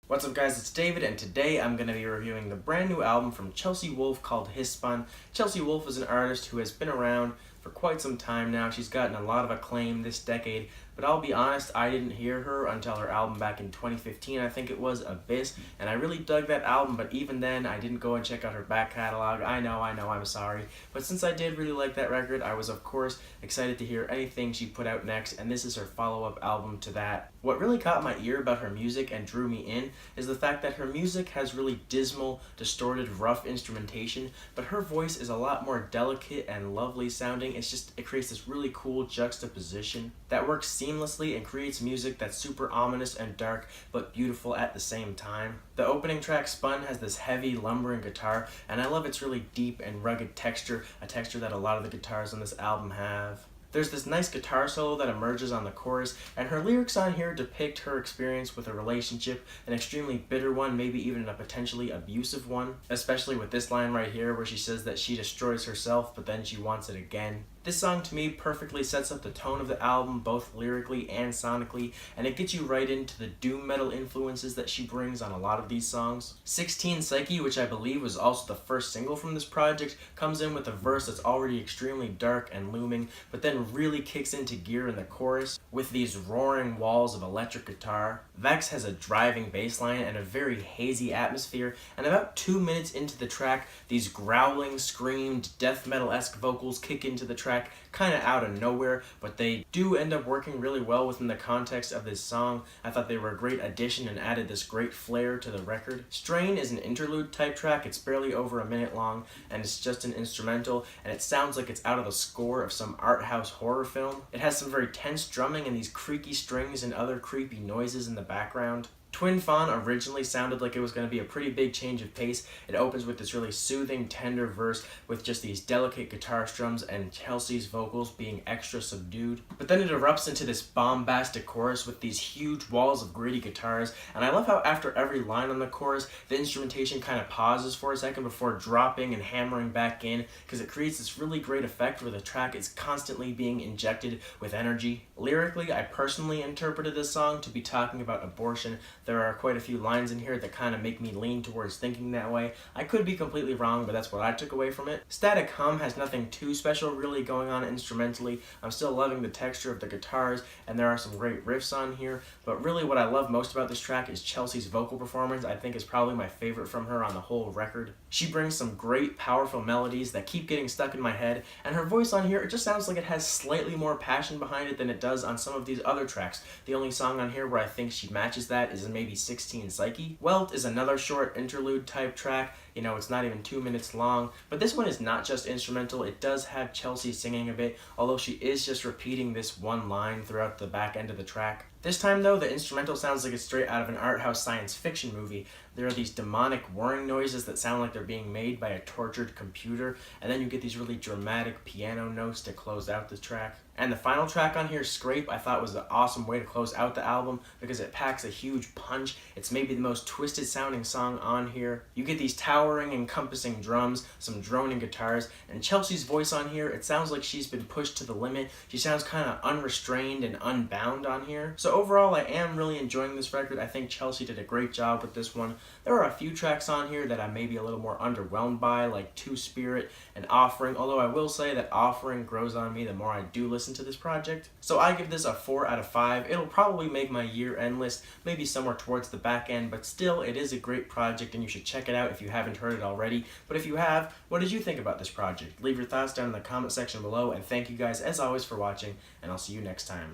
What's up guys, it's David, and today I'm going to be reviewing the brand new album from Chelsea Wolfe called Spun. Chelsea Wolfe is an artist who has been around for quite some time now. She's gotten a lot of acclaim this decade, but I'll be honest, I didn't hear her until her album back in 2015, I think it was, Abyss, and I really dug that album, but even then I didn't go and check out her back catalog. I know, I'm sorry, but since I did really like that record, I was of course excited to hear anything she put out next, and this is her follow-up album to that. What really caught my ear about her music and drew me in is the fact that her music has really dismal, distorted, rough instrumentation, but her voice is a lot more delicate and lovely sounding. It creates this really cool juxtaposition that works seamlessly and creates music that's super ominous and dark, but beautiful at the same time. The opening track, Spun, has this heavy, lumbering guitar, and I love its really deep and rugged texture, a texture that a lot of the guitars on this album have. There's this nice guitar solo that emerges on the chorus, and her lyrics on here depict her experience with a relationship, an extremely bitter one, maybe even a potentially abusive one, especially with this line right here where she says that she destroys herself but then she wants it again. This song to me perfectly sets up the tone of the album, both lyrically and sonically, and it gets you right into the doom metal influences that she brings on a lot of these songs. 16 Psyche, which I believe was also the first single from this project, comes in with a verse that's already extremely dark and looming, but then really kicks into gear in the chorus with these roaring walls of electric guitar. Vex has a driving bass line and a very hazy atmosphere, and about 2 minutes into the track, these growling, screamed, death metal-esque vocals kick into the track kind of out of nowhere, but they do end up working really well within the context of this song. I thought they were a great addition and added this great flair to the record. Strain is an interlude type track. It's barely over a minute long, and it's just an instrumental, and it sounds like it's out of the score of some art house horror film. It has some very tense drumming and these creaky strings and other creepy noises in the background. Twin Fawn originally sounded like it was going to be a pretty big change of pace. It opens with this really soothing, tender verse with just these delicate guitar strums and Chelsea's vocals being extra subdued. But then it erupts into this bombastic chorus with these huge walls of gritty guitars, and I love how after every line on the chorus, the instrumentation kind of pauses for a second before dropping and hammering back in, because it creates this really great effect where the track is constantly being injected with energy. Lyrically, I personally interpreted this song to be talking about abortion. There are quite a few lines in here that kind of make me lean towards thinking that way. I could be completely wrong, but that's what I took away from it. Static Hum has nothing too special really going on instrumentally. I'm still loving the texture of the guitars, and there are some great riffs on here, but really what I love most about this track is Chelsea's vocal performance. I think is probably my favorite from her on the whole record. She brings some great, powerful melodies that keep getting stuck in my head, and her voice on here, it just sounds like it has slightly more passion behind it than it does on some of these other tracks. The only song on here where I think she matches that is maybe 16 Psyche. Welt is another short interlude type track. You know, it's not even 2 minutes long, but this one is not just instrumental. It does have Chelsea singing a bit, although she is just repeating this one line throughout the back end of the track. This time though, the instrumental sounds like it's straight out of an art house science fiction movie. There are these demonic whirring noises that sound like they're being made by a tortured computer, and then you get these really dramatic piano notes to close out the track. And the final track on here, Scrape, I thought was an awesome way to close out the album because it packs a huge punch. It's maybe the most twisted sounding song on here. You get these towering, encompassing drums, some droning guitars, and Chelsea's voice on here, it sounds like she's been pushed to the limit. She sounds kind of unrestrained and unbound on here. So overall, I am really enjoying this record. I think Chelsea did a great job with this one. There are a few tracks on here that I may be a little more underwhelmed by, like Two Spirit and Offering, although I will say that Offering grows on me the more I do listen to this project. So I give this a 4 out of 5. It'll probably make my year-end list, maybe somewhere towards the back end, but still, it is a great project and you should check it out if you haven't heard it already. But if you have, what did you think about this project? Leave your thoughts down in the comment section below, and thank you guys as always for watching, and I'll see you next time.